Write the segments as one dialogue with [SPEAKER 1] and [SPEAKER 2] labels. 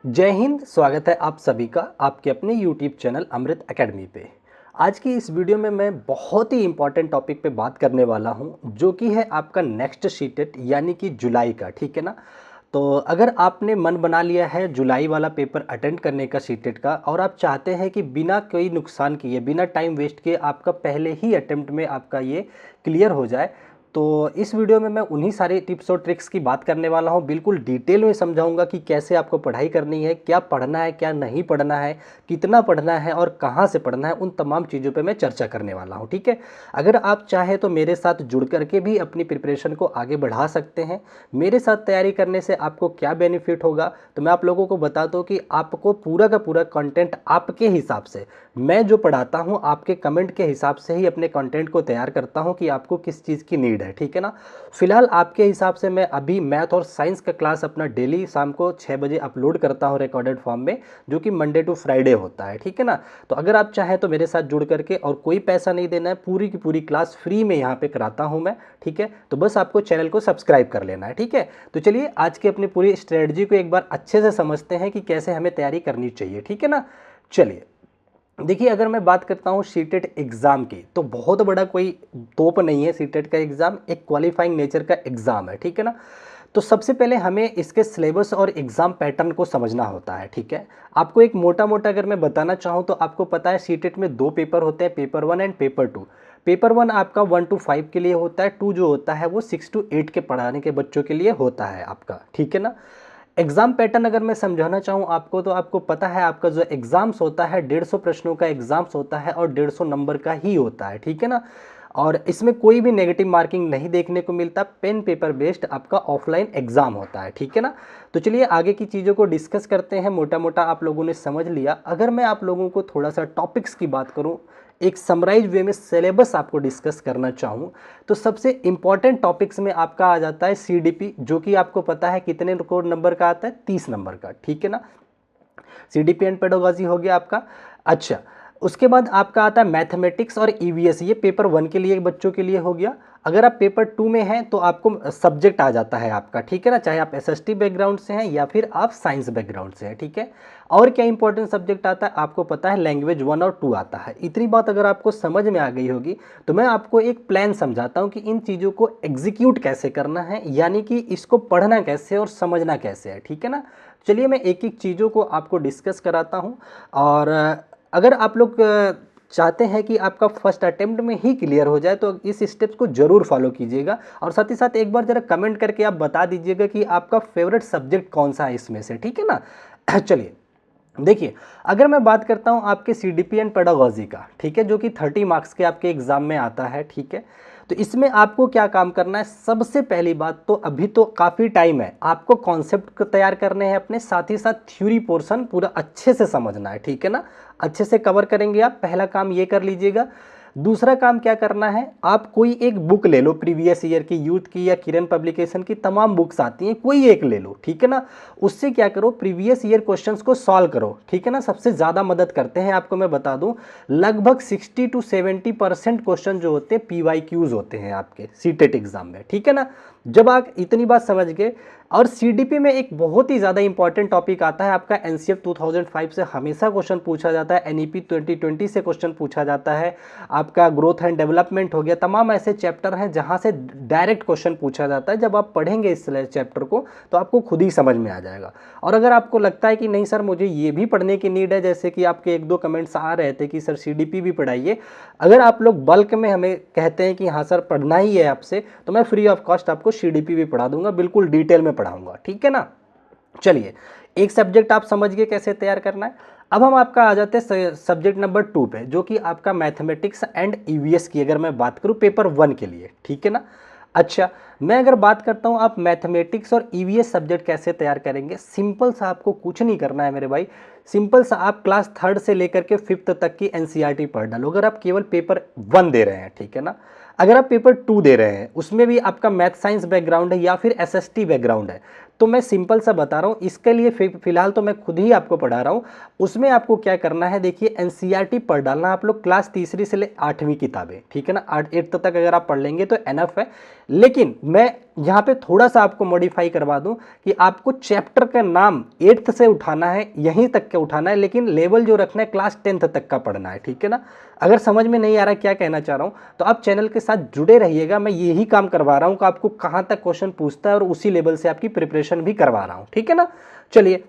[SPEAKER 1] जय हिंद। स्वागत है आप सभी का आपके अपने यूट्यूब चैनल अमृत एकेडमी पे। आज की इस वीडियो में मैं बहुत ही इंपॉर्टेंट टॉपिक पे बात करने वाला हूं, जो कि है आपका नेक्स्ट सीटेट यानी कि जुलाई का। ठीक है ना। तो अगर आपने मन बना लिया है जुलाई वाला पेपर अटेंड करने का सीटेट का, और आप चाहते हैं कि बिना कोई नुकसान किए, बिना टाइम वेस्ट किए आपका पहले ही अटेम्प्ट में आपका ये क्लियर हो जाए, तो इस वीडियो में मैं उन्हीं सारे टिप्स और ट्रिक्स की बात करने वाला हूं। बिल्कुल डिटेल में समझाऊंगा कि कैसे आपको पढ़ाई करनी है, क्या पढ़ना है, क्या नहीं पढ़ना है, कितना पढ़ना है और कहां से पढ़ना है। उन तमाम चीज़ों पे मैं चर्चा करने वाला हूं। ठीक है। अगर आप चाहें तो मेरे साथ जुड़ करके भी अपनी प्रिपरेशन को आगे बढ़ा सकते हैं। मेरे साथ तैयारी करने से आपको क्या बेनिफिट होगा, तो मैं आप लोगों को बता दूं कि आपको पूरा का पूरा कंटेंट आपके हिसाब से, मैं जो पढ़ाता हूं आपके कमेंट के हिसाब से ही अपने कंटेंट को तैयार करता हूं कि आपको किस चीज़ की नीड है। ठीक है ना। फिलहाल आपके हिसाब से मैं अभी मैथ और साइंस का क्लास अपना डेली शाम को 6 बजे अपलोड करता हूं रिकॉर्डेड फॉर्म में, जो कि मंडे टू फ्राइडे होता है। ठीक है ना। तो अगर आप चाहें तो मेरे साथ जुड़ करके, और कोई पैसा नहीं देना है, पूरी की पूरी क्लास फ्री में यहाँ पे कराता हूँ मैं। ठीक है। तो बस आपको चैनल को सब्सक्राइब कर लेना है। ठीक है। तो चलिए आज की अपनी पूरी स्ट्रेटजी को एक बार अच्छे से समझते हैं कि कैसे हमें तैयारी करनी चाहिए। ठीक है ना। चलिए देखिए, अगर मैं बात करता हूँ सीटेट एग्ज़ाम की, तो बहुत बड़ा कोई तोप नहीं है। सीटेट का एग्ज़ाम एक क्वालिफाइंग नेचर का एग्ज़ाम है। ठीक है ना। तो सबसे पहले हमें इसके सिलेबस और एग्ज़ाम पैटर्न को समझना होता है। ठीक है। आपको एक मोटा मोटा अगर मैं बताना चाहूँ तो आपको पता है सीटेट में दो पेपर होते हैं, पेपर 1 एंड पेपर 2। पेपर 1 आपका 1 to 5 के लिए होता है, 2 जो होता है वो 6 to 8 के पढ़ाने के बच्चों के लिए होता है आपका। ठीक है ना। एग्जाम पैटर्न अगर मैं समझाना चाहूँ आपको, तो आपको पता है आपका जो एग्जाम्स होता है 150 प्रश्नों का एग्जाम्स होता है और 150 नंबर का ही होता है। ठीक है ना। और इसमें कोई भी नेगेटिव मार्किंग नहीं देखने को मिलता। पेन पेपर बेस्ड आपका ऑफलाइन एग्जाम होता है। ठीक है ना। तो चलिए आगे की चीज़ों को डिस्कस करते हैं। मोटा मोटा आप लोगों ने समझ लिया। अगर मैं आप लोगों को थोड़ा सा टॉपिक्स की बात करूँ, एक समराइज वे में सिलेबस आपको डिस्कस करना चाहूँ, तो सबसे इंपॉर्टेंट टॉपिक्स में आपका आ जाता है सीडीपी, जो कि आपको पता है कितने कोड नंबर का आता है, 30 नंबर का। ठीक है ना। सीडीपी एंड पेडागोजी हो गया आपका। अच्छा, उसके बाद आपका आता है मैथमेटिक्स और ईवीएस। ये पेपर 1 के लिए बच्चों के लिए हो गया। अगर आप पेपर 2 में हैं तो आपको सब्जेक्ट आ जाता है आपका। ठीक है ना। चाहे आप एसएसटी बैकग्राउंड से हैं या फिर आप साइंस बैकग्राउंड से हैं। ठीक है। और क्या इंपॉर्टेंट सब्जेक्ट आता है आपको पता है, लैंग्वेज 1 और 2 आता है। इतनी बात अगर आपको समझ में आ गई होगी तो मैं आपको एक प्लान समझाता हूँ कि इन चीज़ों को एग्जीक्यूट कैसे करना है, यानी कि इसको पढ़ना कैसे और समझना कैसे है। ठीक है ना। चलिए मैं एक एक चीज़ों को आपको डिस्कस कराता हूँ। और अगर आप लोग चाहते हैं कि आपका फर्स्ट अटेम्प्ट में ही क्लियर हो जाए, तो इस स्टेप्स को जरूर फॉलो कीजिएगा। और साथ ही साथ एक बार जरा कमेंट करके आप बता दीजिएगा कि आपका फेवरेट सब्जेक्ट कौन सा है इसमें से। ठीक है ना। चलिए देखिए, अगर मैं बात करता हूं आपके सीडीपी एंड पेडागोजी का, ठीक है, जो कि 30 मार्क्स के आपके एग्जाम में आता है। ठीक है। तो इसमें आपको क्या काम करना है, सबसे पहली बात तो अभी तो काफ़ी टाइम है, आपको कॉन्सेप्ट तैयार करने हैं अपने, साथ ही साथ थ्योरी पोर्शन पूरा अच्छे से समझना है। ठीक है ना। अच्छे से कवर करेंगे आप, पहला काम ये कर लीजिएगा। दूसरा काम क्या करना है, आप कोई एक बुक ले लो, प्रीवियस ईयर की, यूथ की या किरण पब्लिकेशन की तमाम बुक्स आती हैं, कोई एक ले लो। ठीक है ना। उससे क्या करो, प्रीवियस ईयर क्वेश्चंस को सॉल्व करो। ठीक है ना। सबसे ज़्यादा मदद करते हैं आपको मैं बता दूं, लगभग 60 to 70% क्वेश्चन जो होते हैं पीवाईक्यूज होते हैं आपके सीटेट एग्जाम में। ठीक है ना। जब आप इतनी बात समझ गए, और सीडीपी में एक बहुत ही ज़्यादा इंपॉर्टेंट टॉपिक आता है आपका एनसीएफ 2005 से हमेशा क्वेश्चन पूछा जाता है, एनईपी 2020 से क्वेश्चन पूछा जाता है, आपका ग्रोथ एंड डेवलपमेंट हो गया। तमाम ऐसे चैप्टर हैं जहां से डायरेक्ट क्वेश्चन पूछा जाता है। जब आप पढ़ेंगे इस चैप्टर को तो आपको खुद ही समझ में आ जाएगा। और अगर आपको लगता है कि नहीं सर मुझे ये भी पढ़ने की नीड है, जैसे कि आपके एक दो कमेंट्स आ रहे थे कि सर सीडीपी भी पढ़ाइए, अगर आप लोग बल्क में हमें कहते हैं कि हाँ सर पढ़ना ही है आपसे, तो मैं फ्री ऑफ कॉस्ट आपको सीडीपी भी पढ़ा दूंगा, बिल्कुल डिटेल में पढ़ाऊंगा। ठीक है ना। चलिए, एक सब्जेक्ट आप समझ गए कैसे तैयार करना है। अब हम आपका आ जाते हैं सब्जेक्ट नंबर 2 पे, जो कि आपका मैथमेटिक्स एंड ईवीएस की अगर मैं बात करूं पेपर 1 के लिए। ठीक है ना। अच्छा, मैं अगर बात करता हूं आप मैथमेटिक्स और ईवीएस सब्जेक्ट कैसे तैयार करेंगे, सिंपल सा, आपको कुछ नहीं करना है मेरे भाई। सिंपल सा, आप क्लास 3rd से लेकर के 5th तक की एनसीईआरटी पढ़ डालो, अगर आप केवल पेपर 1 दे रहे हैं। ठीक है ना। अगर आप पेपर 2 दे रहे हैं, उसमें भी आपका मैथ साइंस बैकग्राउंड है या फिर एसएसटी बैकग्राउंड है, तो मैं सिंपल सा बता रहा हूँ, इसके लिए फिलहाल तो मैं खुद ही आपको पढ़ा रहा हूँ। उसमें आपको क्या करना है, देखिए एनसीईआरटी पढ़ डालना आप लोग, क्लास 3री से ले 8वीं किताबें। ठीक है ना। 8th तक अगर आप पढ़ लेंगे तो एनफ है। लेकिन मैं यहाँ पे थोड़ा सा आपको मॉडिफाई करवा दूं कि आपको चैप्टर का नाम 8th से उठाना है, यहीं तक का उठाना है, लेकिन लेवल जो रखना है क्लास 10th तक का पढ़ना है, ठीक है ना। अगर समझ में नहीं आ रहा क्या कहना चाह रहा हूँ तो आप चैनल के साथ जुड़े रहिएगा। मैं यही काम करवा रहा हूँ कि आपको कहाँ तक क्वेश्चन पूछता है और उसी लेवल से आपकी प्रिपरेशन भी करवा रहा हूँ, ठीक है ना। चलिए,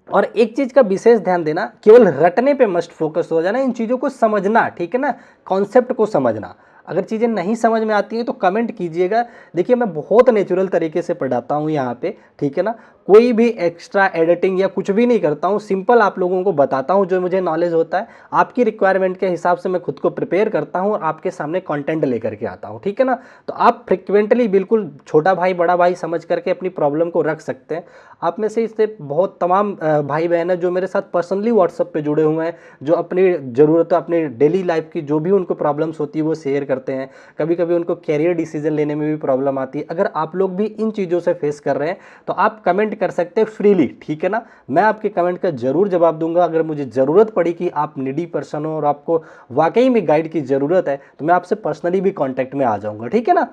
[SPEAKER 1] और एक चीज का विशेष ध्यान देना, केवल रटने पे मस्ट फोकस हो जाना, इन चीजों को समझना, ठीक है ना, कॉन्सेप्ट को समझना। अगर चीज़ें नहीं समझ में आती हैं तो कमेंट कीजिएगा। देखिए मैं बहुत नेचुरल तरीके से पढ़ाता हूँ यहाँ पे, ठीक है ना, कोई भी एक्स्ट्रा एडिटिंग या कुछ भी नहीं करता हूँ, सिंपल आप लोगों को बताता हूँ जो मुझे नॉलेज होता है। आपकी रिक्वायरमेंट के हिसाब से मैं खुद को प्रिपेयर करता हूँ और आपके सामने कंटेंट लेकर के आता हूँ, ठीक है ना। तो आप फ्रिक्वेंटली बिल्कुल छोटा भाई बड़ा भाई समझ करके अपनी प्रॉब्लम को रख सकते हैं। आप में से इससे बहुत तमाम भाई बहन है जो मेरे साथ पर्सनली व्हाट्सएप पे जुड़े हुए हैं, जो अपनी ज़रूरत अपनी डेली लाइफ की जो भी उनको प्रॉब्लम्स होती है वो शेयर करते हैं। कभी कभी उनको कैरियर डिसीजन लेने में भी प्रॉब्लम आती है। अगर आप लोग भी इन चीज़ों से फेस कर रहे हैं तो आप कमेंट कर सकते हैं फ्रीली, ठीक है ना। मैं आपके कमेंट का जरूर जवाब दूंगा। अगर मुझे ज़रूरत पड़ी कि आप नीडी पर्सन हो और आपको वाकई में गाइड की ज़रूरत है तो मैं आपसे पर्सनली भी कॉन्टैक्ट में आ जाऊँगा, ठीक है ना।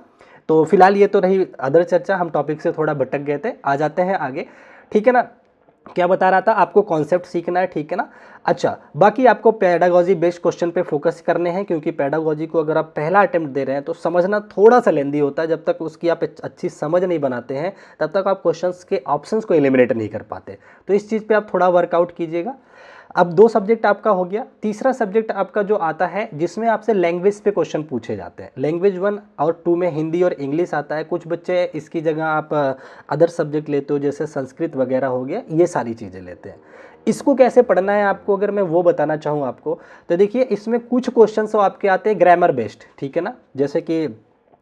[SPEAKER 1] तो फिलहाल ये तो रही अदर चर्चा, हम टॉपिक से थोड़ा भटक गए थे, आ जाते हैं आगे, ठीक है ना। क्या बता रहा था, आपको कॉन्सेप्ट सीखना है, ठीक है ना। अच्छा, बाकी आपको पेडागोजी बेस्ड क्वेश्चन पे फोकस करने हैं, क्योंकि पेडागोजी को अगर आप पहला अटेम्प्ट दे रहे हैं तो समझना थोड़ा सा लेंदी होता है। जब तक उसकी आप अच्छी समझ नहीं बनाते हैं तब तक आप क्वेश्चंस के ऑप्शंस को एलिमिनेट नहीं कर पाते। तो इस चीज़ पे आप थोड़ा वर्कआउट कीजिएगा। अब 2 सब्जेक्ट आपका हो गया। तीसरा सब्जेक्ट आपका जो आता है जिसमें आपसे लैंग्वेज पे क्वेश्चन पूछे जाते हैं। लैंग्वेज 1 और 2 में हिंदी और इंग्लिश आता है। कुछ बच्चे इसकी जगह आप अदर सब्जेक्ट लेते हो, जैसे संस्कृत वगैरह हो गया, ये सारी चीज़ें लेते हैं। इसको कैसे पढ़ना है आपको अगर मैं वो बताना चाहूँ आपको, तो देखिए इसमें कुछ क्वेश्चन तो आपके आते हैं ग्रामर बेस्ड, ठीक है ना, जैसे कि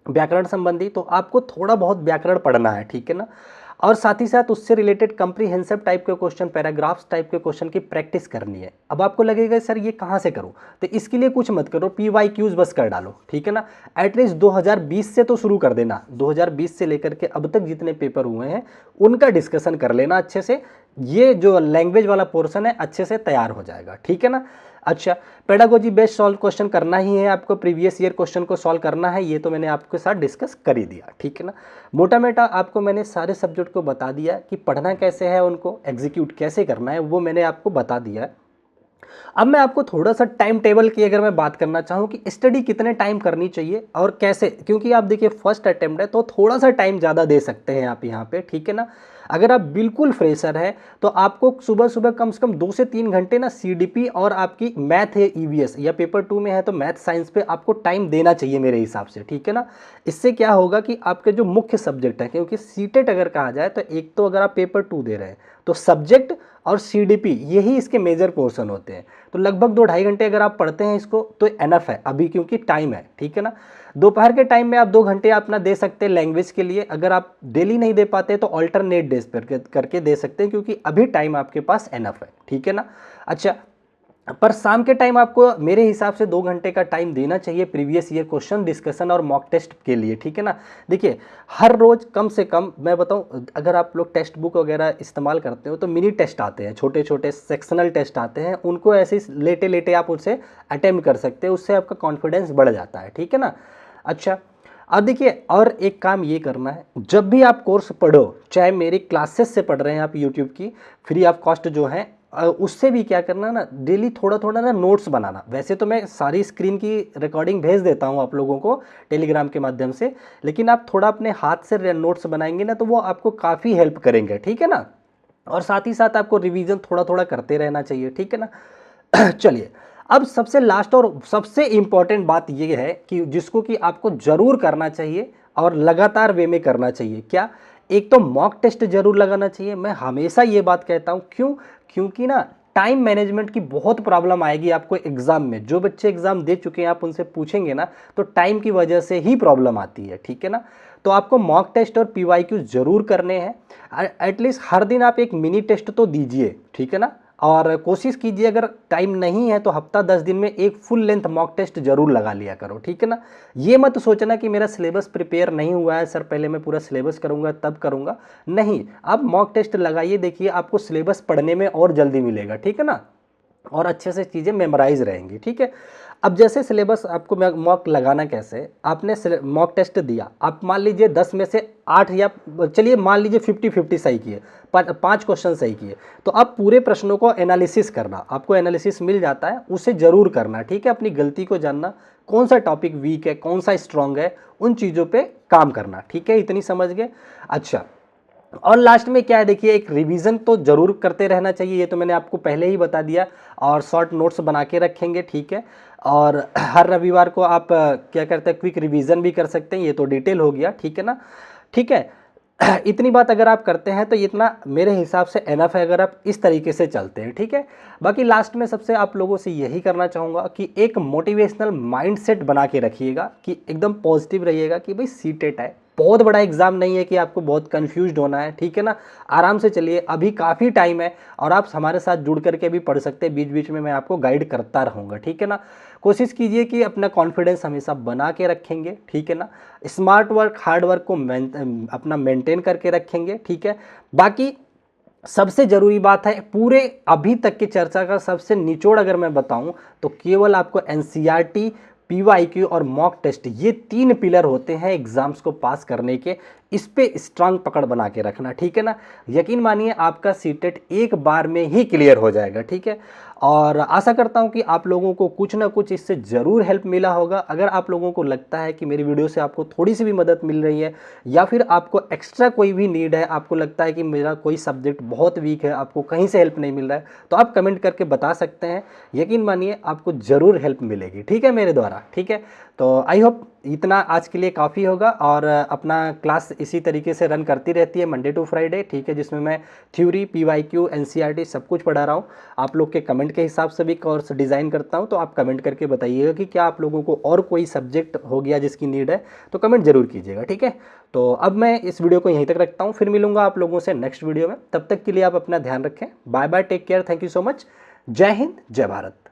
[SPEAKER 1] व्याकरण संबंधी, तो आपको थोड़ा बहुत व्याकरण पढ़ना है, ठीक है ना। और साथ ही साथ उससे रिलेटेड कंप्रीहेंसिव टाइप के क्वेश्चन, पैराग्राफ्स टाइप के क्वेश्चन की प्रैक्टिस करनी है। अब आपको लगेगा सर ये कहाँ से करूँ, तो इसके लिए कुछ मत करो, PYQs बस कर डालो, ठीक है ना। एटलीस्ट 2020 से तो शुरू कर देना। 2020 से लेकर के अब तक जितने पेपर हुए हैं उनका डिस्कशन कर लेना अच्छे से। ये जो लैंग्वेज वाला पोर्शन है अच्छे से तैयार हो जाएगा, ठीक है ना। अच्छा, पेडागोजी बेस्ड सॉल्व क्वेश्चन करना ही है आपको, प्रीवियस ईयर क्वेश्चन को सॉल्व करना है, ये तो मैंने आपके साथ डिस्कस कर ही दिया, ठीक है ना। मोटा मोटा आपको मैंने सारे सब्जेक्ट को बता दिया कि पढ़ना कैसे है, उनको एग्जीक्यूट कैसे करना है, वो मैंने आपको बता दिया है। अब मैं आपको थोड़ा सा टाइम टेबल की अगर मैं बात करना चाहूँ कि स्टडी कितने टाइम करनी चाहिए और कैसे, क्योंकि आप देखिए फर्स्ट अटेम्प्ट है तो थोड़ा सा टाइम ज़्यादा दे सकते हैं आप यहाँ पे, ठीक है ना। अगर आप बिल्कुल फ्रेशर है तो आपको सुबह सुबह कम से कम 2 से 3 घंटे ना CDP और आपकी मैथ है EVS या पेपर 2 में है तो मैथ साइंस पे आपको टाइम देना चाहिए मेरे हिसाब से, ठीक है ना। इससे क्या होगा कि आपके जो मुख्य सब्जेक्ट है, क्योंकि सीटेट अगर कहा जाए तो एक तो अगर आप पेपर 2 दे रहे हैं तो सब्जेक्ट और CDP यही इसके मेजर पोर्शन होते हैं। तो लगभग 2-2.5 घंटे अगर आप पढ़ते हैं इसको तो एनफ है अभी, क्योंकि टाइम है, ठीक है ना। दोपहर के टाइम में आप 2 घंटे अपना दे सकते हैं लैंग्वेज के लिए। अगर आप डेली नहीं दे पाते तो ऑल्टरनेट डेज पर करके दे सकते हैं, क्योंकि अभी टाइम आपके पास एनफ है, ठीक है ना। अच्छा, पर शाम के टाइम आपको मेरे हिसाब से 2 घंटे का टाइम देना चाहिए प्रीवियस ईयर क्वेश्चन डिस्कशन और मॉक टेस्ट के लिए, ठीक है ना। देखिए हर रोज कम से कम मैं बताऊं, अगर आप लोग टेक्स्ट बुक वगैरह इस्तेमाल करते हो तो मिनी टेस्ट आते हैं, छोटे छोटे सेक्शनल टेस्ट आते हैं, उनको ऐसे लेटे लेटे आप उससे अटेम्प्ट कर सकते हैं, उससे आपका कॉन्फिडेंस बढ़ जाता है, ठीक है ना। अच्छा, अब देखिए और एक काम ये करना है, जब भी आप कोर्स पढ़ो, चाहे मेरी क्लासेस से पढ़ रहे हैं आप यूट्यूब की फ्री ऑफ कॉस्ट जो है, उससे भी क्या करना ना, डेली थोड़ा थोड़ा ना नोट्स बनाना। वैसे तो मैं सारी स्क्रीन की रिकॉर्डिंग भेज देता हूँ आप लोगों को टेलीग्राम के माध्यम से, लेकिन आप थोड़ा अपने हाथ से नोट्स बनाएंगे ना तो वो आपको काफ़ी हेल्प करेंगे, ठीक है ना। और साथ ही साथ आपको रिवीजन थोड़ा थोड़ा करते रहना चाहिए, ठीक है ना। चलिए, अब सबसे लास्ट और सबसे इंपॉर्टेंट बात यह है कि जिसको कि आपको जरूर करना चाहिए और लगातार वे में करना चाहिए, क्या, एक तो मॉक टेस्ट जरूर लगाना चाहिए। मैं हमेशा ये बात कहता हूँ, क्यों, क्योंकि ना टाइम मैनेजमेंट की बहुत प्रॉब्लम आएगी आपको एग्जाम में। जो बच्चे एग्जाम दे चुके हैं आप उनसे पूछेंगे ना तो टाइम की वजह से ही प्रॉब्लम आती है, ठीक है ना। तो आपको मॉक टेस्ट और PYQ जरूर करने हैं। एटलीस्ट हर दिन आप एक मिनी टेस्ट तो दीजिए, ठीक है ना। और कोशिश कीजिए अगर टाइम नहीं है तो हफ्ता 10 दिन में एक फुल लेंथ मॉक टेस्ट जरूर लगा लिया करो, ठीक है ना। ये मत सोचना कि मेरा सिलेबस प्रिपेयर नहीं हुआ है सर, पहले मैं पूरा सिलेबस करूंगा तब करूंगा, नहीं, आप मॉक टेस्ट लगाइए, देखिए आपको सिलेबस पढ़ने में और जल्दी मिलेगा, ठीक है ना। और अच्छे से चीज़ें मेमोराइज रहेंगी। ठीक है, अब जैसे सिलेबस आपको मॉक लगाना कैसे, आपने मॉक टेस्ट दिया, आप मान लीजिए 10 में से 8 या चलिए मान लीजिए 50-50 सही किए, 5 क्वेश्चन सही किए, तो अब पूरे प्रश्नों को एनालिसिस करना, आपको एनालिसिस मिल जाता है, उसे ज़रूर करना। ठीक है, अपनी गलती को जानना, कौन सा टॉपिक वीक है, कौन सा स्ट्रांग है, उन चीज़ों पे काम करना। ठीक है, इतनी समझ गए। अच्छा, और लास्ट में क्या है, देखिए एक रिवीजन तो जरूर करते रहना चाहिए, ये तो मैंने आपको पहले ही बता दिया, और शॉर्ट नोट्स बना के रखेंगे। ठीक है, और हर रविवार को आप क्या करते हैं, क्विक रिवीजन भी कर सकते हैं, ये तो डिटेल हो गया। ठीक है ना, ठीक है। इतनी बात अगर आप करते हैं तो इतना मेरे हिसाब से एनफ है, अगर आप इस तरीके से चलते हैं। ठीक है, बाकी लास्ट में सबसे आप लोगों से यही करना चाहूँगा कि एक मोटिवेशनल माइंडसेट बना के रखिएगा, कि एकदम पॉजिटिव रहिएगा कि भाई सीटेट है, बहुत बड़ा एग्जाम नहीं है कि आपको बहुत कंफ्यूज होना है। ठीक है ना, आराम से चलिए, अभी काफ़ी टाइम है, और आप हमारे साथ जुड़ करके भी पढ़ सकते हैं, बीच बीच में मैं आपको गाइड करता रहूँगा। ठीक है ना, कोशिश कीजिए कि अपना कॉन्फिडेंस हमेशा बना के रखेंगे। ठीक है ना, स्मार्ट वर्क हार्ड वर्क को अपना मेंटेन करके रखेंगे। ठीक है, बाकी सबसे ज़रूरी बात है, पूरे अभी तक की चर्चा का सबसे निचोड़ अगर मैं बताऊं तो केवल आपको एनसीईआरटी, पीवाईक्यू और मॉक टेस्ट, ये 3 पिलर होते हैं एग्जाम्स को पास करने के, इस पे स्ट्रांग पकड़ बना के रखना। ठीक है ना, यकीन मानिए आपका सीटेट एक बार में ही क्लियर हो जाएगा। ठीक है, और आशा करता हूं कि आप लोगों को कुछ ना कुछ इससे ज़रूर हेल्प मिला होगा। अगर आप लोगों को लगता है कि मेरी वीडियो से आपको थोड़ी सी भी मदद मिल रही है, या फिर आपको एक्स्ट्रा कोई भी नीड है, आपको लगता है कि मेरा कोई सब्जेक्ट बहुत वीक है, आपको कहीं से हेल्प नहीं मिल रहा है, तो आप कमेंट करके बता सकते हैं। यकीन मानिए आपको ज़रूर हेल्प मिलेगी। ठीक है, मेरे द्वारा। ठीक है, तो आई होप इतना आज के लिए काफ़ी होगा, और अपना क्लास इसी तरीके से रन करती रहती है मंडे टू फ्राइडे। ठीक है, जिसमें मैं थ्योरी, पीवाईक्यू, एनसीईआरटी सब कुछ पढ़ा रहा हूँ। आप लोग के कमेंट के हिसाब से भी कोर्स डिज़ाइन करता हूँ, तो आप कमेंट करके बताइएगा कि क्या आप लोगों को और कोई सब्जेक्ट हो गया जिसकी नीड है, तो कमेंट जरूर कीजिएगा। ठीक है, तो अब मैं इस वीडियो को यहीं तक रखता हूँ, फिर मिलूंगा आप लोगों से नेक्स्ट वीडियो में। तब तक के लिए आप अपना ध्यान रखें। Bye bye, take care, thank you so much. जय हिंद, जय भारत।